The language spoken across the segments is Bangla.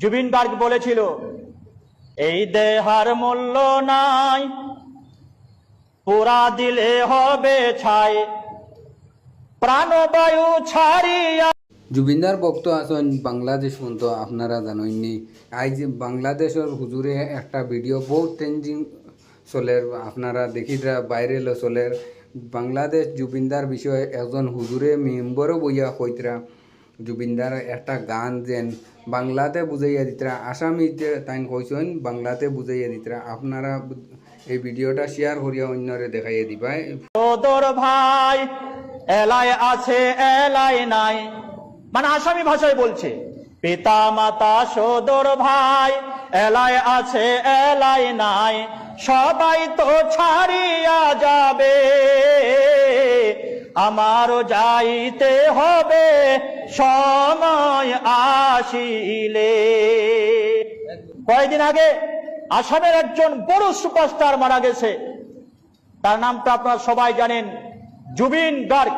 জুবিন গার্গ বলেছিল, এই দেহার মূল্য নাই, পুরা দিলে হবে ছাই, প্রাণবায়ু ছাড়িয়া। জুবিনদার বক্ত আছেন বাংলাদেশ পর্যন্ত আপনারা জানেননি। আজ বাংলাদেশের হুজুরে একটা ভিডিও বহুত ট্রেন্ডিং চলের, আপনারা দেখিরা ভাইরাল চলের। বাংলাদেশ জুবিনদার বিষয়ে একজন হুজুরে মেম্বরও বইয়া কইতরা জুবিনদার একটা গান যেন বাংলাতে বুঝাইয়া দিতরা, আসামিতে তাই কইছেন বাংলাতে বুঝাইয়া দিতরা। আপনারা এই ভিডিওটা শেয়ার করিয়া অন্যরে দেখাইয়া দিবা। সদর ভাই এলাই আছে এলাই নাই, মানে আসামি ভাষায় বলছে, পিতা মাতা সদর ভাই এলাই আছে এলাই নাই, সবাই তো ছাড়িয়া যাবে, আমারও যাইতে হবে সময় আসিলে। কয়েকদিন আগে আসামের একজন বড় সুপারস্টার মারা গেছে, তার নামটা আপনারা সবাই জানেন, জুবিন গার্গ।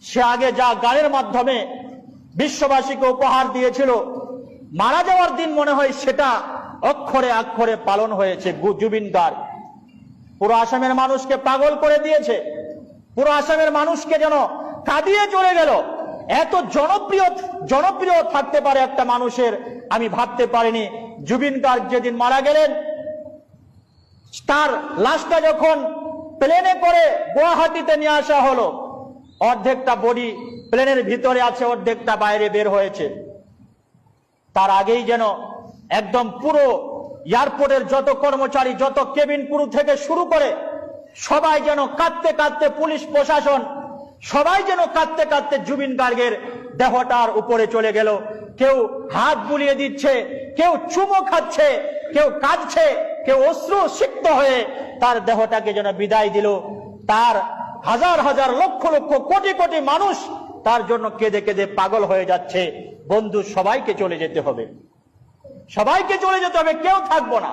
সে আগে যা গানের মাধ্যমে বিশ্ববাসীকে উপহার দিয়েছিল, মারা যাওয়ার দিন মনে হয় সেটা অক্ষরে অক্ষরে পালন হয়েছে। জুবিন গার্গ পুরো আসামের মানুষকে পাগল করে দিয়েছে, পুরো আসামের মানুষকে যেন কাঁদিয়ে চলে গেল। এত জনপ্রিয় থাকতে পারে একটা মানুষের আমি ভাবতে পারিনি। জুবিন গার্গ যেদিন মারা গেলেন, তার লাশটা যখন প্লেনে করে গুয়াহাটিতে নিয়ে আসা হলো, অর্ধেকটা বডি প্লেনের ভিতরে আছে, অর্ধেকটা বাইরে বের হয়েছে। তার আগেই যেন একদম পুরো এয়ারপোর্টের যত কর্মচারী, যত কেবিন ক্রু থেকে শুরু করে সবাই যেন কাঁদতে কাঁদতে, পুলিশ প্রশাসন সবাই যেন কাঁদতে কাঁদতে জুবিন গার্গের দেহটার উপরে চলে গেল। কেউ হাত বুলিয়ে দিচ্ছে, কেউ চুমো খাচ্ছে, কেউ কাঁদছে, কেউ অশ্রু সিক্ত হয়ে তার দেহটাকে যেন বিদায় দিল। তার হাজার হাজার লক্ষ লক্ষ কোটি কোটি মানুষ তার জন্য কেঁদে কেঁদে পাগল হয়ে যাচ্ছে। বন্ধু, সবাইকে চলে যেতে হবে, সবাইকে চলে যেতে হবে, কেউ থাকবো না।